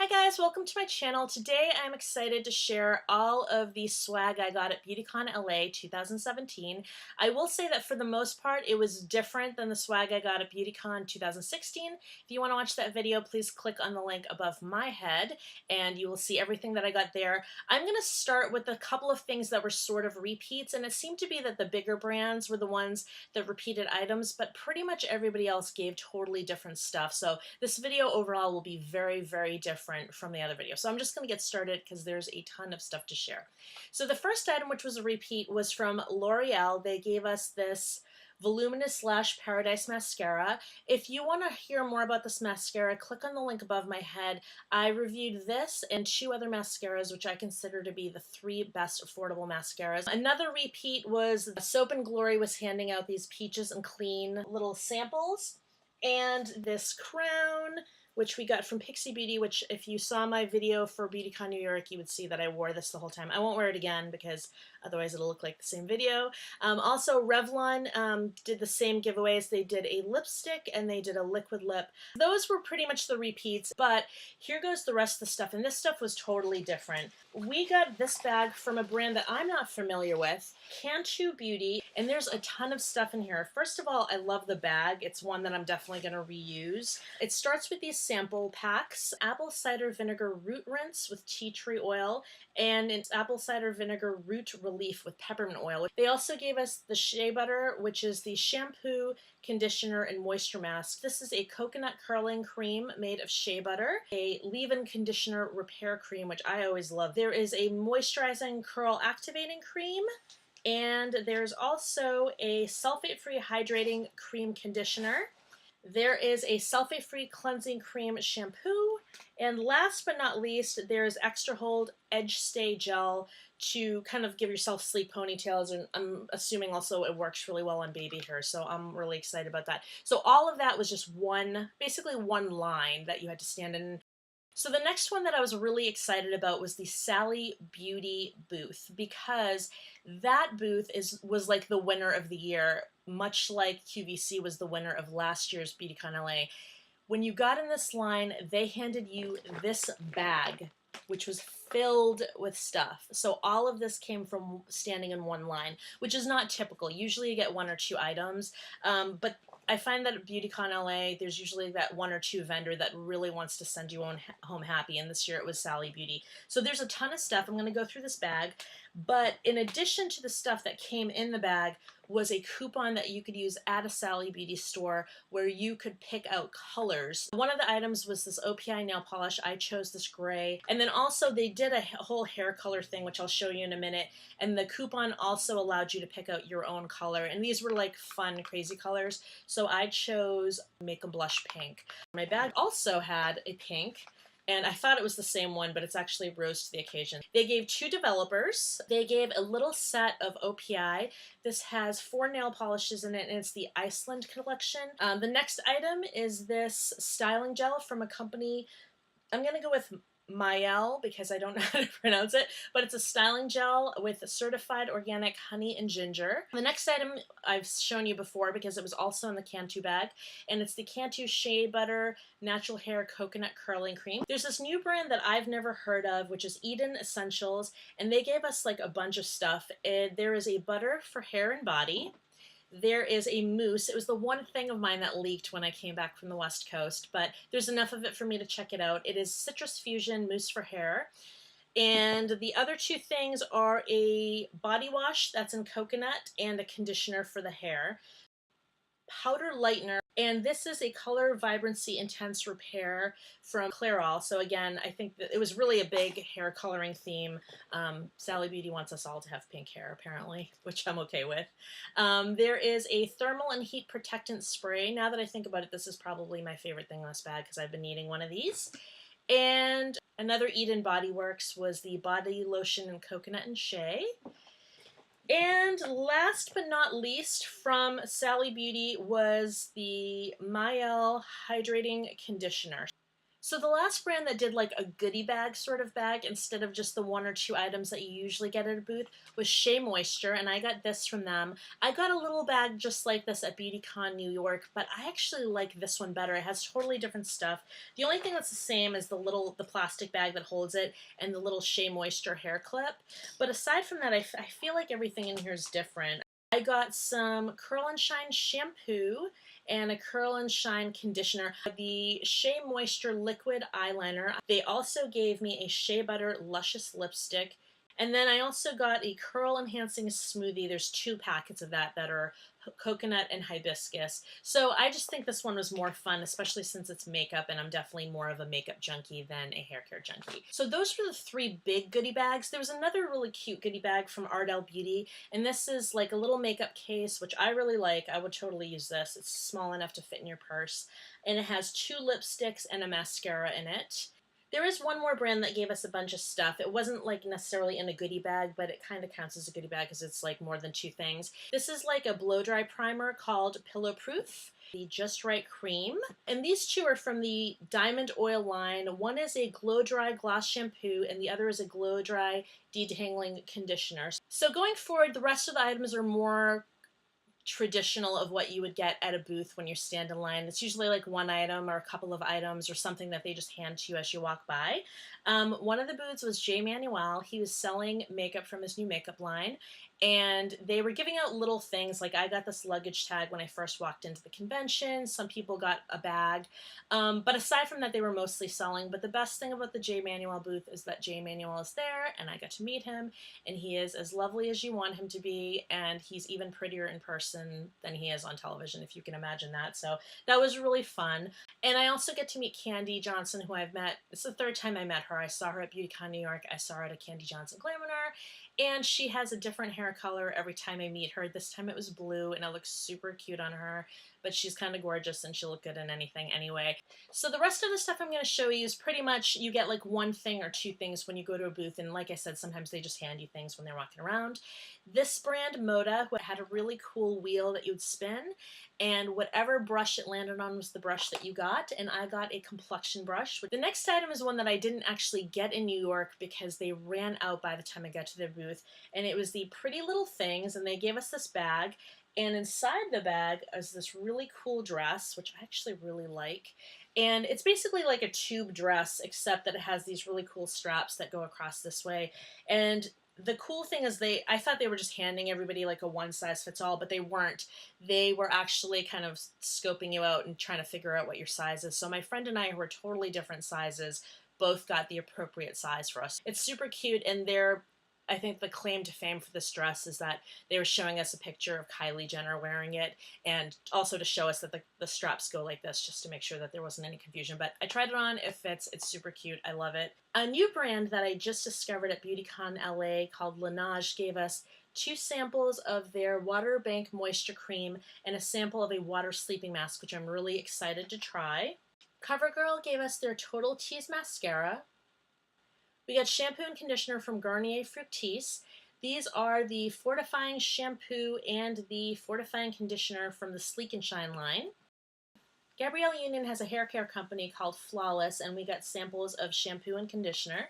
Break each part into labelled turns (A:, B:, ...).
A: guys, welcome to my channel. Today I'm excited to share all of the swag I got at Beautycon LA 2017. I will say that for the most part it was different than the swag I got at Beautycon 2016. If you want to watch that video, please click on the link above my head and you will see everything that I got there. I'm going to start with a couple of things that were sort of repeats, and it seemed to be that the bigger brands were the ones that repeated items, but pretty much everybody else gave totally different stuff. So this video overall will be very, very different from the other video. So I'm just going to get started because there's a ton of stuff to share. So the first item, which was a repeat, was from L'Oreal. They gave us this Voluminous Lash Paradise Mascara. If you want to hear more about this mascara, click on the link above my head. I reviewed this and two other mascaras, which I consider to be the three best affordable mascaras. Another repeat was Soap and Glory was handing out these Peaches and Clean little samples, and this crown, which we got from Pixie Beauty, which if you saw my video for Beautycon New York, you would see that I wore this the whole time. I won't wear it again because otherwise it'll look like the same video. Also, Revlon did the same giveaways. They did a lipstick and they did a liquid lip. Those were pretty much the repeats, but here goes the rest of the stuff, and this stuff was totally different. We got this bag from a brand that I'm not familiar with, Cantu Beauty, and there's a ton of stuff in here. First of all, I love the bag. It's one that I'm definitely going to reuse. It starts with these sample packs: apple cider vinegar root rinse with tea tree oil, and it's apple cider vinegar root relief with peppermint oil. They also gave us the shea butter, which is the shampoo, conditioner, and moisture mask. This is a coconut curling cream made of shea butter, a leave-in conditioner repair cream, which I always love. There is a moisturizing curl activating cream, and there's also a sulfate-free hydrating cream conditioner. There is a sulfate-free cleansing cream shampoo, and last but not least, there's Extra Hold Edge Stay Gel to kind of give yourself sleek ponytails, and I'm assuming also it works really well on baby hair, so I'm really excited about that. So all of that was just basically one line that you had to stand in. So the next one that I was really excited about was the Sally Beauty booth, because that booth was like the winner of the year, much like QVC was the winner of last year's Beautycon LA. When you got in this line, they handed you this bag, which was filled with stuff. So all of this came from standing in one line, which is not typical. Usually you get one or two items, but I find that at Beautycon LA, there's usually that one or two vendor that really wants to send you home happy, and this year it was Sally Beauty. So there's a ton of stuff. I'm going to go through this bag, but in addition to the stuff that came in the bag was a coupon that you could use at a Sally Beauty store where you could pick out colors. One of the items was this OPI nail polish. I chose this gray. And then also they did a whole hair color thing, which I'll show you in a minute. And the coupon also allowed you to pick out your own color. And these were like fun, crazy colors. So I chose Make 'em Blush Pink. My bag also had a pink, and I thought it was the same one, but it's actually Rose to the Occasion. They gave two developers. They gave a little set of OPI. This has 4 nail polishes in it, and it's the Iceland collection. The next item is this styling gel from a company, I'm going to go with Manuel because I don't know how to pronounce it, but it's a styling gel with certified organic honey and ginger. The next item I've shown you before because it was also in the Cantu bag, and it's the Cantu Shea Butter Natural Hair Coconut Curling Cream. There's this new brand that I've never heard of, which is Eden Essentials, and they gave us like a bunch of stuff. There is a butter for hair and body. There is a mousse. It was the one thing of mine that leaked when I came back from the West Coast, but there's enough of it for me to check it out. It is Citrus Fusion Mousse for Hair. And the other two things are a body wash that's in coconut and a conditioner for the hair. Powder lightener, and this is a Color Vibrancy Intense Repair from Clairol. So again, I think that it was really a big hair coloring theme. Sally Beauty wants us all to have pink hair, apparently, which I'm okay with. There is a Thermal and Heat Protectant Spray. Now that I think about it, this is probably my favorite thing in this bag because I've been needing one of these. And another Eden Body Works was the Body Lotion in Coconut and Shea. And last but not least from Sally Beauty was the Maybelline Hydrating Conditioner. So the last brand that did like a goodie bag sort of bag instead of just the 1 or 2 items that you usually get at a booth was Shea Moisture, and I got this from them. I got a little bag just like this at Beautycon New York, but I actually like this one better. It has totally different stuff. The only thing that's the same is the plastic bag that holds it and the little Shea Moisture hair clip. But aside from that, I feel like everything in here is different. I got some Curl and Shine shampoo and a Curl and Shine conditioner. The Shea Moisture liquid eyeliner. They also gave me a Shea Butter Luscious lipstick. And then I also got a curl enhancing smoothie. There's 2 packets of that are coconut and hibiscus. So I just think this one was more fun, especially since it's makeup, and I'm definitely more of a makeup junkie than a hair care junkie. So those were the 3 big goodie bags. There was another really cute goodie bag from Ardell Beauty, and this is like a little makeup case, which I really like. I would totally use this. It's small enough to fit in your purse, and it has 2 lipsticks and a mascara in it. There is one more brand that gave us a bunch of stuff. It wasn't like necessarily in a goodie bag, but it kind of counts as a goodie bag because it's like more than 2 things. This is like a blow dry primer called Pillow Proof, the Just Right cream. And these 2 are from the Diamond Oil line. One is a glow dry gloss shampoo and the other is a glow dry detangling conditioner. So going forward, the rest of the items are more traditional of what you would get at a booth when you stand in line. It's usually like 1 item or a couple of items or something that they just hand to you as you walk by. One of the booths was Manuel. He was selling makeup from his new makeup line, and they were giving out little things. Like I got this luggage tag when I first walked into the convention. Some people got a bag. But aside from that, they were mostly selling. But the best thing about the Manuel booth is that Manuel is there, and I got to meet him, and he is as lovely as you want him to be, and he's even prettier in person than he is on television, if you can imagine that. So that was really fun. And I also get to meet Kandee Johnson, who I've met. It's the 3rd time I met her. I saw her at Beautycon New York. I saw her at a Kandee Johnson Glamour, and she has a different hair color every time I meet her. This time it was blue, and it looks super cute on her, but she's kind of gorgeous, and she'll look good in anything anyway. So the rest of the stuff I'm going to show you is pretty much you get like 1 thing or 2 things when you go to a booth, and like I said, sometimes they just hand you things when they're walking around. This brand, Moda, had a really cool wheel that you would spin, and whatever brush it landed on was the brush that you got, and I got a complexion brush. The next item is one that I didn't actually get in New York because they ran out by the time I got to their booth, and it was the Pretty Little Things, and they gave us this bag, and inside the bag is this really cool dress, which I actually really like. And it's basically like a tube dress, except that it has these really cool straps that go across this way. And the cool thing is I thought they were just handing everybody like a one-size-fits-all, but they weren't. They were actually kind of scoping you out and trying to figure out what your size is. So my friend and I, who are totally different sizes, both got the appropriate size for us. It's super cute, and I think the claim to fame for this dress is that they were showing us a picture of Kylie Jenner wearing it, and also to show us that the straps go like this, just to make sure that there wasn't any confusion. But I tried it on, it fits, it's super cute, I love it. A new brand that I just discovered at Beautycon LA called Lanas gave us 2 samples of their Water Bank Moisture Cream and a sample of a water sleeping mask, which I'm really excited to try. CoverGirl gave us their Total Tease Mascara. We got shampoo and conditioner from Garnier Fructis. These are the fortifying shampoo and the fortifying conditioner from the Sleek and Shine line. Gabrielle Union has a hair care company called Flawless, and we got samples of shampoo and conditioner.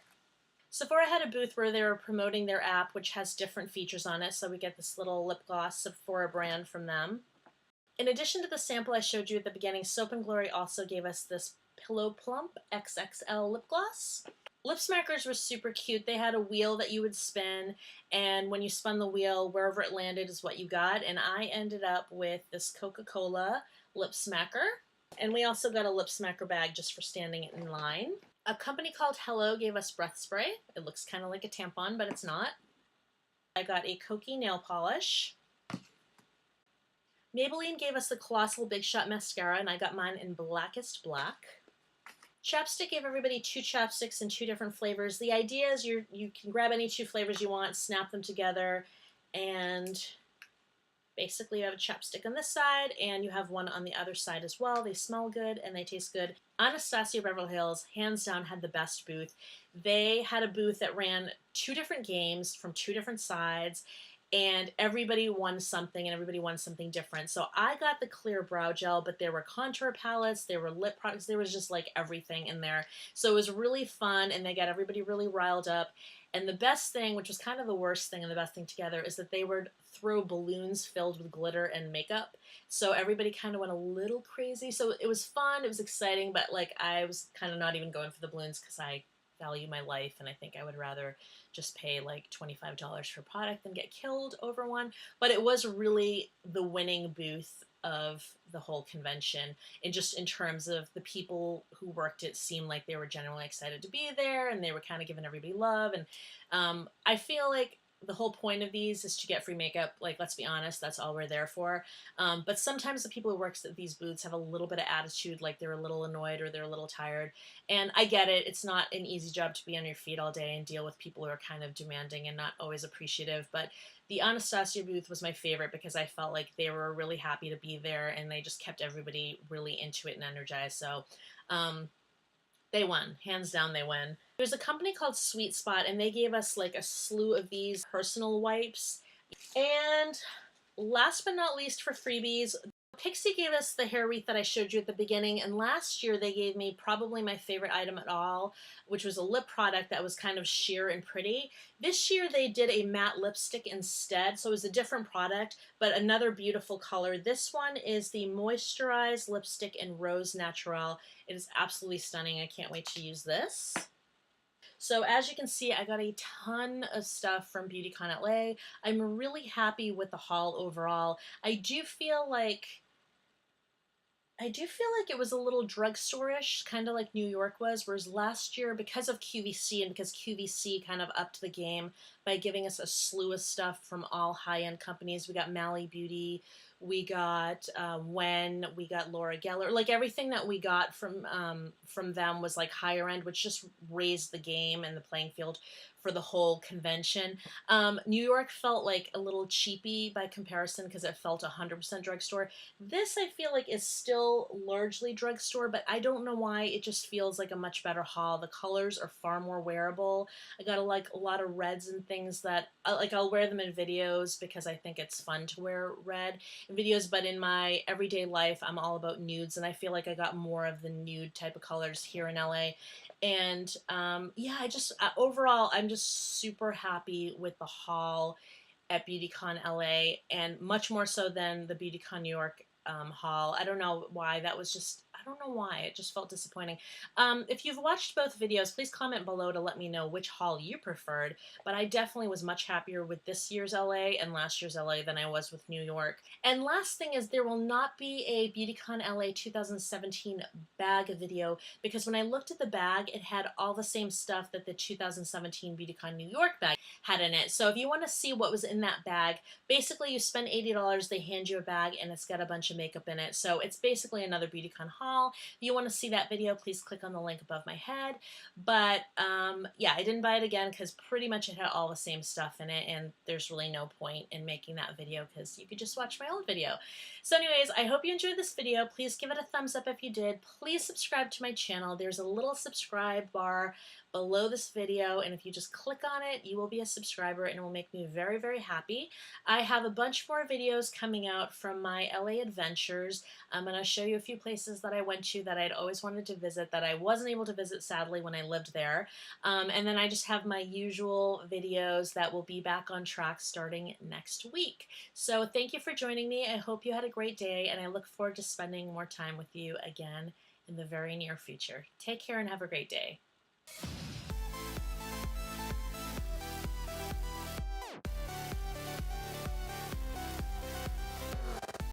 A: Sephora had a booth where they were promoting their app, which has different features on it, so we get this little lip gloss Sephora brand from them. In addition to the sample I showed you at the beginning, Soap & Glory also gave us this Pillow Plump XXL lip gloss. Lip smackers were super cute. They had a wheel that you would spin, and when you spun the wheel, wherever it landed is what you got, and I ended up with this Coca-Cola lip smacker, and we also got a lip smacker bag just for standing in line. A company called Hello gave us breath spray. It looks kind of like a tampon, but it's not. I got a Kokie nail polish. Maybelline gave us the Colossal Big Shot mascara, and I got mine in Blackest Black. Chapstick gave everybody 2 chapsticks in 2 different flavors. The idea is you can grab any 2 flavors you want, snap them together, and basically you have a chapstick on this side and you have one on the other side as well. They smell good and they taste good. Anastasia Beverly Hills, hands down, had the best booth. They had a booth that ran 2 different games from 2 different sides, and everybody won something and everybody won something different. So I got the clear brow gel, but there were contour palettes, there were lip products, there was just like everything in there. So it was really fun and they got everybody really riled up. And the best thing, which was kind of the worst thing and the best thing together, is that they would throw balloons filled with glitter and makeup. So everybody kind of went a little crazy. So it was fun, it was exciting, but like I was kind of not even going for the balloons because I value my life and I think I would rather just pay like $25 for a product than get killed over one. But it was really the winning booth of the whole convention, and just in terms of the people who worked it seemed like they were genuinely excited to be there and they were kind of giving everybody love. And I feel like the whole point of these is to get free makeup. Like, let's be honest, that's all we're there for. But sometimes the people who work at these booths have a little bit of attitude, like they're a little annoyed or they're a little tired. And I get it. It's not an easy job to be on your feet all day and deal with people who are kind of demanding and not always appreciative. But the Anastasia booth was my favorite because I felt like they were really happy to be there and they just kept everybody really into it and energized. So, they won. Hands down, they win. There's a company called Sweet Spot, and they gave us like a slew of these personal wipes. And last but not least for freebies, Pixie gave us the hair wreath that I showed you at the beginning, and last year they gave me probably my favorite item at all, which was a lip product that was kind of sheer and pretty. This year they did a matte lipstick instead, so it was a different product, but another beautiful color. This one is the Moisturized Lipstick in Rose Natural. It is absolutely stunning. I can't wait to use this. So as you can see, I got a ton of stuff from Beautycon LA. I'm really happy with the haul overall. I do feel like it was a little drugstore-ish, kind of like New York was, whereas last year, because of QVC and because QVC kind of upped the game by giving us a slew of stuff from all high-end companies. We got Mally Beauty, we got Wen, we got Laura Geller. Like everything that we got from them was like higher end, which just raised the game and the playing field for the whole convention. New York felt like a little cheapy by comparison because it felt 100% drugstore. This I feel like is still largely drugstore, but I don't know why. It just feels like a much better haul. The colors are far more wearable. I got a lot of reds and things that like I'll wear them in videos because I think it's fun to wear red in videos, but in my everyday life I'm all about nudes, and I feel like I got more of the nude type of colors here in LA. And yeah, overall, I'm just super happy with the haul at Beautycon LA, and much more so than the Beautycon New York haul. I don't know why. I don't know why. It just felt disappointing. If you've watched both videos, please comment below to let me know which haul you preferred, but I definitely was much happier with this year's LA and last year's LA than I was with New York. And last thing is, there will not be a Beautycon LA 2017 bag video because when I looked at the bag, it had all the same stuff that the 2017 Beautycon New York bag had in it. So if you want to see what was in that bag, basically you spend $80, they hand you a bag, and it's got a bunch of makeup in it. So it's basically another Beautycon haul. If you want to see that video, please click on the link above my head. But yeah, I didn't buy it again because pretty much it had all the same stuff in it, and there's really no point in making that video because you could just watch my old video. So anyways, I hope you enjoyed this video. Please give it a thumbs up if you did. Please subscribe to my channel. There's a little subscribe bar below this video, and if you just click on it, you will be a subscriber and it will make me very, very happy. I have a bunch more videos coming out from my LA adventures. I'm going to show you a few places that I went to that I'd always wanted to visit that I wasn't able to visit, sadly, when I lived there. And then I just have my usual videos that will be back on track starting next week. So thank you for joining me. I hope you had a great day, and I look forward to spending more time with you again in the very near future. Take care and have a great day.